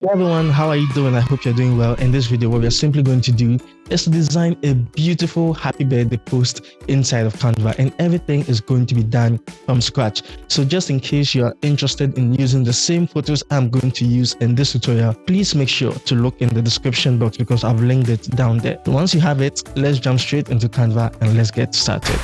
Hey everyone, how are you doing? I hope you're doing well. In this video, what we are simply going to do is to design a beautiful happy birthday post inside of Canva, and everything is going to be done from scratch. So just in case you are interested in using the same photos I'm going to use in this tutorial, please make sure to look in the description box because I've linked it down there. Once you have it, let's jump straight into Canva and let's get started.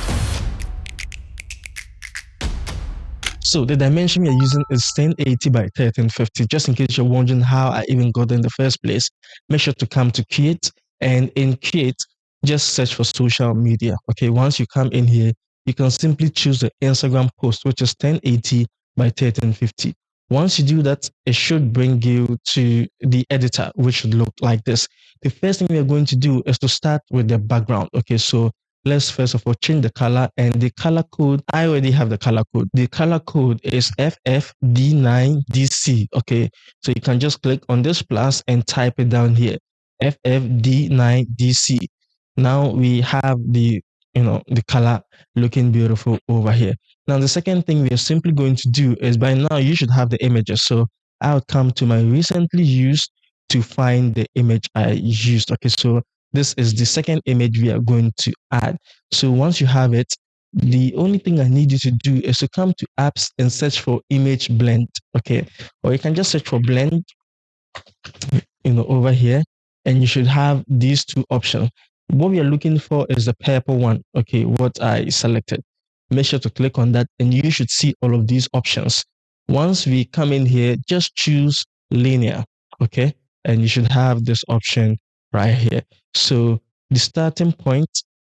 So the dimension we are using is 1080 by 1350. Just in case you're wondering how I even got in the first place, make sure to come to Create, and in Create, just search for social media. Okay, once you come in here, you can simply choose the Instagram post, which is 1080 by 1350. Once you do that, it should bring you to the editor, which should look like this. The first thing we are going to do is to start with the background. Okay, so let's first of all change the color, and the color code, I already have the color code. The color code is FFD9DC. Okay, so you can just click on this plus and type it down here, FFD9DC. Now we have the color looking beautiful over here. Now the second thing we are simply going to do is, by now you should have the images, so I'll come to my recently used to find the image I used. Okay, so this is the second image we are going to add. So once you have it, the only thing I need you to do is to come to apps and search for image blend. Okay, or you can just search for blend, over here, and you should have these two options. What we are looking for is the purple one. Okay, what I selected. Make sure to click on that, and you should see all of these options. Once we come in here, just choose linear. Okay, and you should have this option right here. So the starting point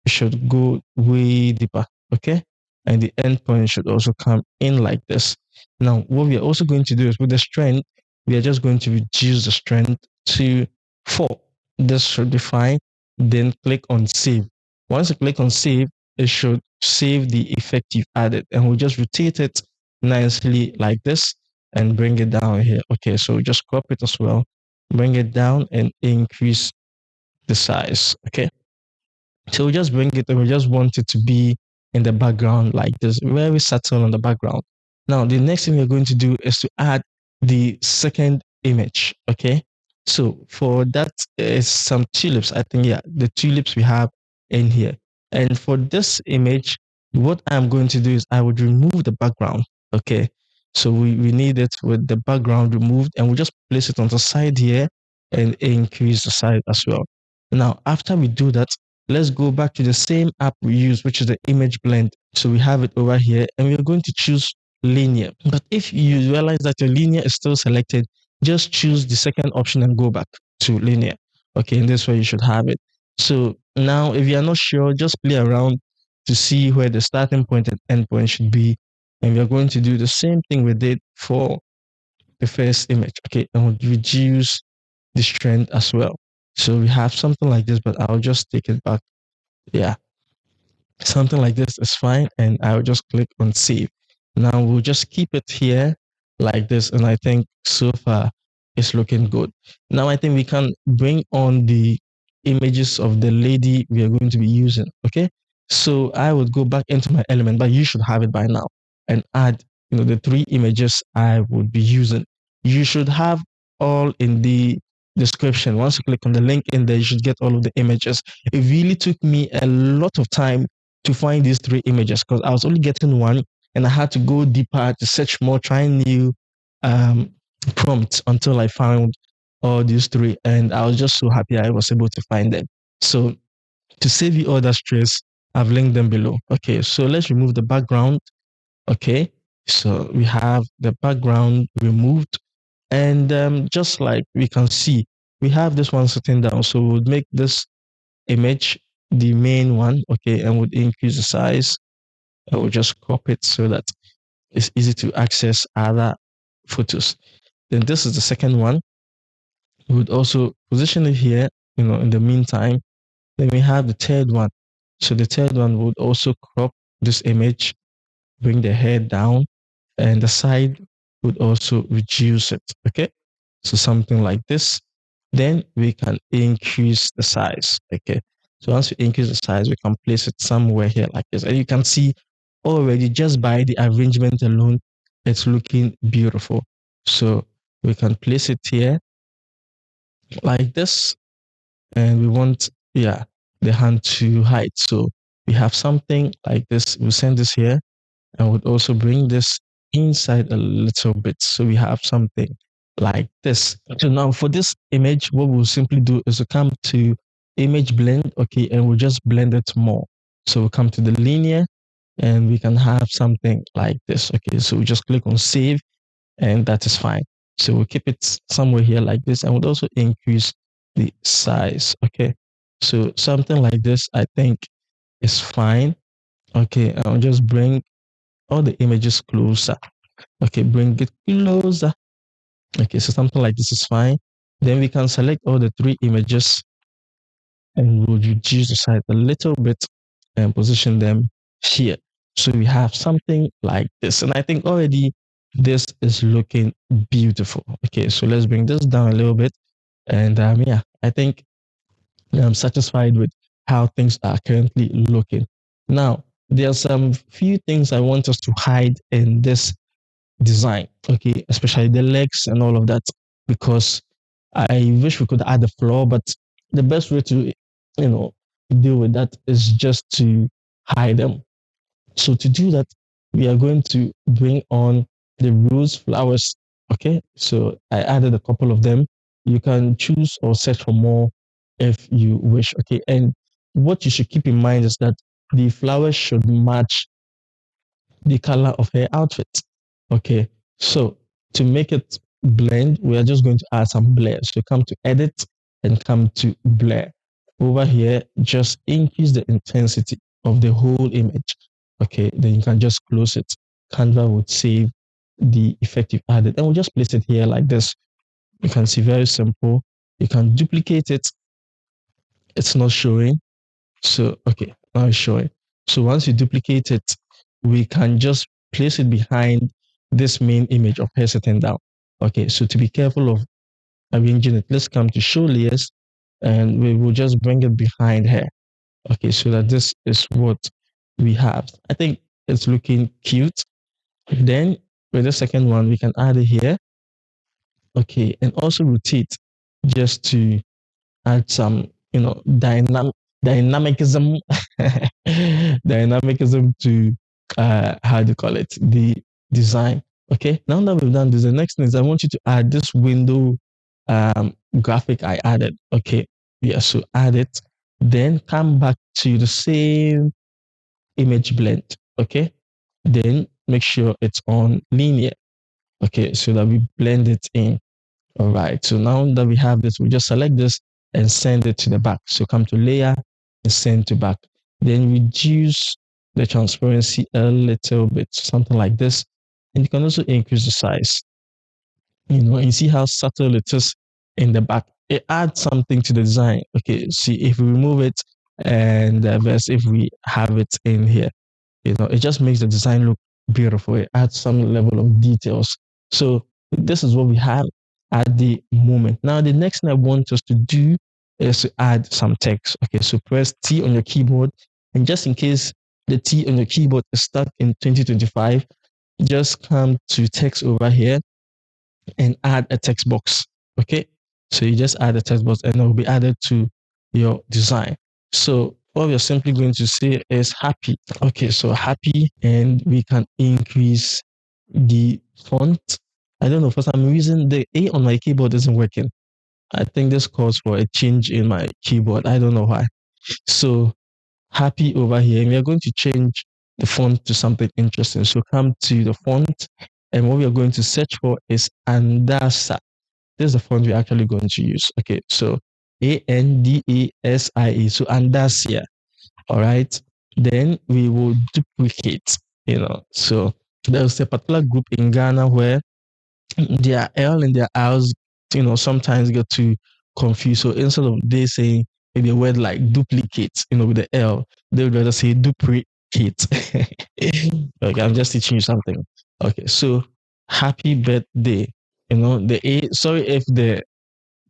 should go way deeper. Okay, and the end point should also come in like this. Now, what we are also going to do is, with the strength, we are just going to reduce the strength to 4. This should be fine. Then click on save. Once you click on save, it should save the effect you've added, and we'll just rotate it nicely like this and bring it down here. Okay, so just crop it as well, bring it down and increase the size. Okay, so we just bring it, and we just want it to be in the background like this, very subtle on the background. Now, the next thing we're going to do is to add the second image. Okay. So for that is some tulips. I think, yeah, the tulips we have in here. And for this image, what I'm going to do is I would remove the background. Okay. So we need it with the background removed, and we just place it on the side here and increase the size as well. Now, after we do that, let's go back to the same app we use, which is the image blend. So we have it over here, and we're going to choose linear. But if you realize that your linear is still selected, just choose the second option and go back to linear. Okay, and this way you should have it. So now, if you're not sure, just play around to see where the starting point and end point should be. And we're going to do the same thing we did for the first image. Okay, and we'll reduce the strength as well. So we have something like this, but I'll just take it back. Yeah, something like this is fine, and I'll just click on save. Now we'll just keep it here like this, and I think so far it's looking good. Now I think we can bring on the images of the lady we are going to be using. Okay, so I would go back into my element, but you should have it by now, and add the 3 images I would be using. You should have all in the description. Once you click on the link in there, you should get all of the images. It really took me a lot of time to find these 3 images because I was only getting one, and I had to go deeper to search more, trying new um, prompts until I found all these 3. And I was just so happy I was able to find them. So to save you all that stress, I've linked them below. Okay, so let's remove the background. Okay, so we have the background removed, and just like we can see, we have this one sitting down. So we'll make this image the main one. Okay, and would increase the size. I will just crop it so that it's easy to access other photos. Then this is the second one. We would also position it here, in the meantime. Then we have the third one. So the third one would also crop this image, bring the head down, and the side would also reduce it. Okay, so something like this. Then we can increase the size. Okay, so once we increase the size, we can place it somewhere here like this, and you can see already just by the arrangement alone, it's looking beautiful. So we can place it here, like this, and we want, yeah, the hand to hide. So we have something like this. We'll send this here, and we'll also bring this inside a little bit. So we have something like this. So now for this image, what we'll simply do is to come to image blend, okay, and we'll just blend it more. So we'll come to the linear, and we can have something like this. Okay, so we just click on save, and that is fine. So we'll keep it somewhere here like this, and we'll also increase the size. Okay, so something like this, I think, is fine. Okay, I'll just bring all the images closer. Okay, bring it closer. Okay, so something like this is fine. Then we can select all the three images, and we'll reduce the size a little bit and position them here. So we have something like this. And I think already this is looking beautiful. Okay, so let's bring this down a little bit. And yeah, I think I'm satisfied with how things are currently looking. Now, there are some few things I want us to hide in this design, okay, especially the legs and all of that, because I wish we could add a floor, but the best way to, deal with that is just to hide them. So to do that, we are going to bring on the rose flowers. Okay, so I added a couple of them. You can choose or search for more if you wish. Okay, and what you should keep in mind is that the flowers should match the color of her outfit. Okay, so to make it blend, we are just going to add some blur. So come to edit and come to blur. Over here, just increase the intensity of the whole image. Okay, then you can just close it. Canva would save the effect you've added, and we'll just place it here like this. You can see very simple. You can duplicate it. It's not showing. So, okay, now it's showing. So once you duplicate it, we can just place it behind this main image of her sitting down. Okay, so to be careful of arranging it, let's come to show layers, and we will just bring it behind her. Okay, so that this is what we have. I think it's looking cute. Then with the second one, we can add it here. Okay, and also rotate just to add some, dynamicism, dynamicism to how do you call it, the design. Okay, now that we've done this, the next thing is I want you to add this window graphic I added. Okay, yeah, so add it, then come back to the same image blend. Okay, then make sure it's on linear. Okay, so that we blend it in. All right, so now that we have this, we just select this and send it to the back. So come to layer and send to back. Then reduce the transparency a little bit, something like this. And you can also increase the size, and you see how subtle it is in the back. It adds something to the design. Okay, see if we remove it and versus if we have it in here, it just makes the design look beautiful. It adds some level of details. So this is what we have at the moment. Now the next thing I want us to do is to add some text. Okay, so press T on your keyboard, and just in case the T on your keyboard is stuck in 2025, just come to text over here and add a text box. Okay, so you just add a text box and it will be added to your design. So what we're simply going to say is happy. Okay, so happy, and we can increase the font. I don't know, for some reason the A on my keyboard isn't working. I think this calls for a change in my keyboard. I don't know why. So happy over here, and we are going to change the font to something interesting. So come to the font, and what we are going to search for is Andasa. This is the font we're actually going to use. Okay, so Andasia. So Andasia. All right. Then we will duplicate, So there's a particular group in Ghana where their L and their R's, sometimes get too confused. So instead of they saying maybe a word like duplicate, with the L, they would rather say duplicate. Okay, I'm just teaching you something. Okay, so happy birthday. The A, sorry if the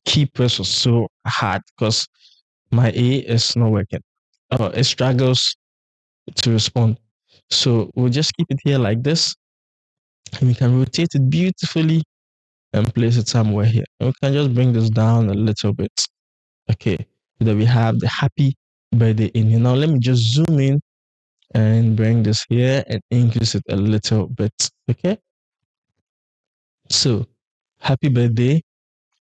key press was so hard because my A is not working. It struggles to respond. So we'll just keep it here like this, and we can rotate it beautifully and place it somewhere here. And we can just bring this down a little bit. Okay, so that we have the happy birthday in here. Now let me just zoom in and bring this here and increase it a little bit. Okay, so happy birthday.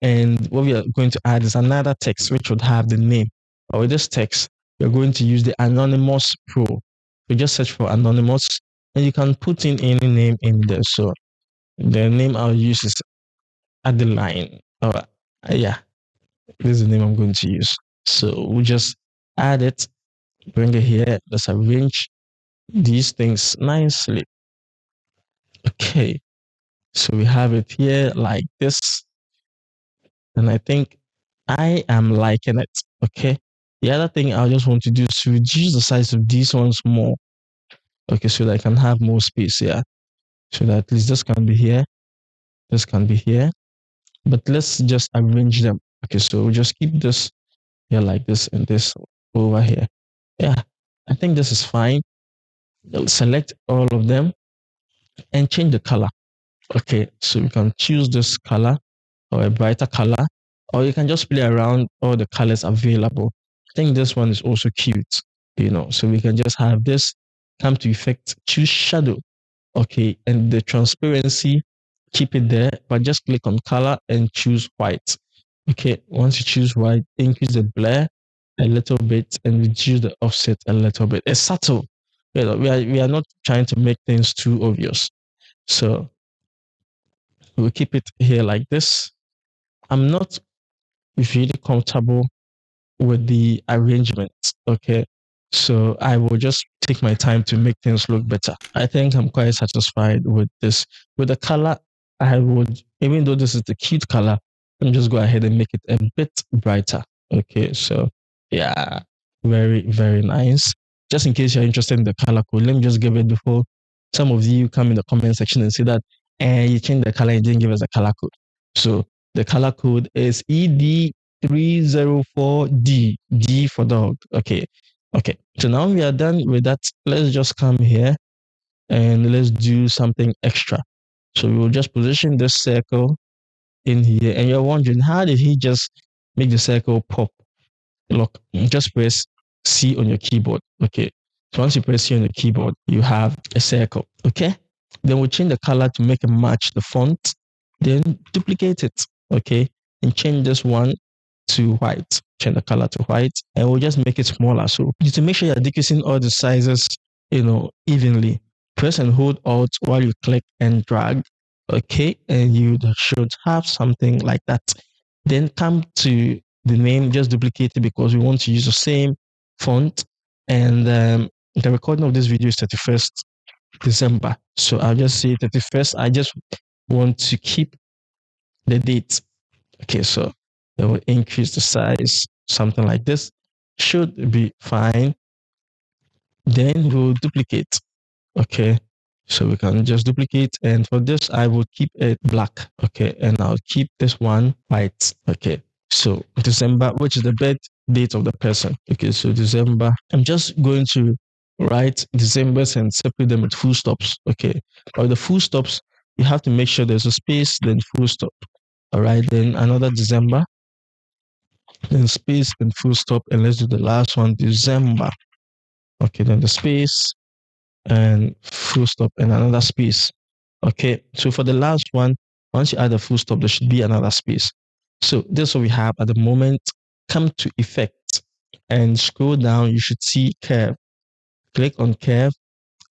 And what we are going to add is another text which would have the name. But with this text, we're going to use the Anonymous Pro. So just search for Anonymous and you can put in any name in there. So the name I'll use is Adeline. Yeah, this is the name I'm going to use. So we'll just add it, bring it here, let's arrange these things nicely. Okay, so we have it here like this. And I think I am liking it. Okay. The other thing I just want to do is reduce the size of these ones more. Okay, so that I can have more space here. So that at least this can be here, this can be here. But let's just arrange them. Okay, so we'll just keep this here like this and this over here. Yeah, I think this is fine. Select all of them and change the color. Okay, so we can choose this color or a brighter color, or you can just play around all the colors available. I think this one is also cute, so we can just have this come to effect, choose shadow. Okay, and the transparency, keep it there, but just click on color and choose white. Okay, once you choose white, increase the blur a little bit and reduce the offset a little bit. It's subtle. We are not trying to make things too obvious. So we'll keep it here like this. I'm not really comfortable with the arrangement. Okay. So I will just take my time to make things look better. I think I'm quite satisfied with this. With the color, I would, even though this is the cute color, I'm just go ahead and make it a bit brighter. Okay. So yeah, very, very nice. Just in case you're interested in the color code, let me just give it before some of you come in the comment section and say that you changed the color and didn't give us the color code. So the color code is ED304D, D for dog. Okay. Okay. So now we are done with that. Let's just come here and let's do something extra. So we will just position this circle in here. And you're wondering, how did he just make the circle pop? Look, just press C on your keyboard. Okay. So once you press C on your keyboard, you have a circle. Okay. Then we'll change the color to make it match the font. Then duplicate it. Okay. And change this one to white. Change the color to white. And we'll just make it smaller. So you to make sure you're decreasing all the sizes, evenly. Press and hold Alt while you click and drag. Okay. And you should have something like that. Then come to the name, just duplicate it because we want to use the same font. And the recording of this video is 31st December. So I'll just say 31st. I just want to keep the date. Okay, so it will increase the size, something like this. Should be fine. Then we'll duplicate. Okay, so we can just duplicate. And for this, I will keep it black. Okay, and I'll keep this one white. Okay, so December, which is the birth date of the person. Okay, so December. I'm just going to write Decembers and separate them with full stops. Okay, or the full stops, you have to make sure there's a space, then full stop. All right, then another December, then space, then full stop, and let's do the last one, December. Okay, then the space and full stop and another space. Okay, so for the last one, once you add a full stop, there should be another space. So this is what we have at the moment. Come to effect and scroll down. You should see curve. Click on curve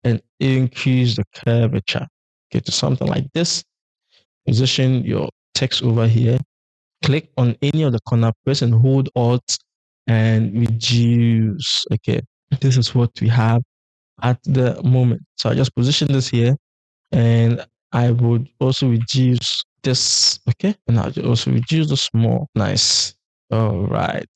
and increase the curvature. Okay, to something like this. Position your text over here. Click on any of the corner, press and hold Alt and reduce. Okay, this is what we have at the moment. So I just position this here and I would also reduce this. Okay, and I'll also reduce the small. Nice. All right.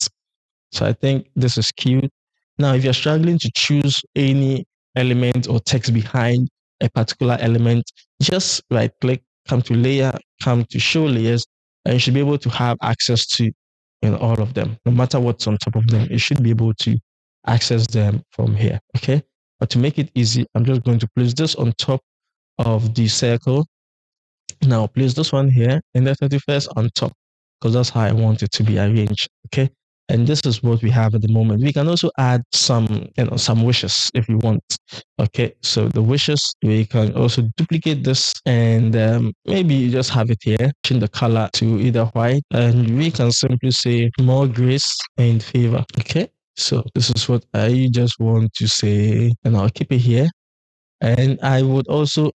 So I think this is cute. Now, if you're struggling to choose any element or text behind a particular element, just right click, come to layer, come to show layers, and you should be able to have access to all of them. No matter what's on top of them, you should be able to access them from here. Okay. But to make it easy, I'm just going to place this on top of the circle Now place this one here and the 31st on top, because that's how I want it to be arranged. Okay. And this is what we have at the moment. We can also add some, some wishes if you want. Okay. So the wishes, we can also duplicate this and maybe you just have it here, change the color to either white, and we can simply say more grace and favor. Okay. So this is what I just want to say, and I'll keep it here. And I would also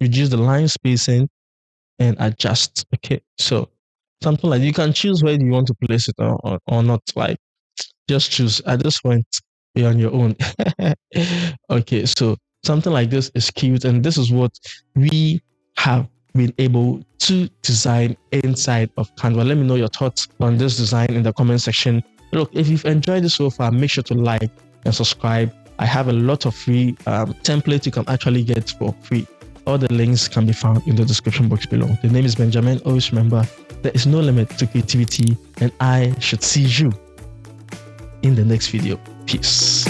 reduce the line spacing and adjust. Okay, so something like you can choose where you want to place it or not. Like just choose at this point, be on your own. Okay, so something like this is cute, and this is what we have been able to design inside of Canva. Let me know your thoughts on this design in the comment section. Look, if you've enjoyed this so far, make sure to like and subscribe. I have a lot of free templates you can actually get for free. All the links can be found in the description box below. The name is Benjamin. Always remember, there is no limit to creativity, and I should see you in the next video. Peace.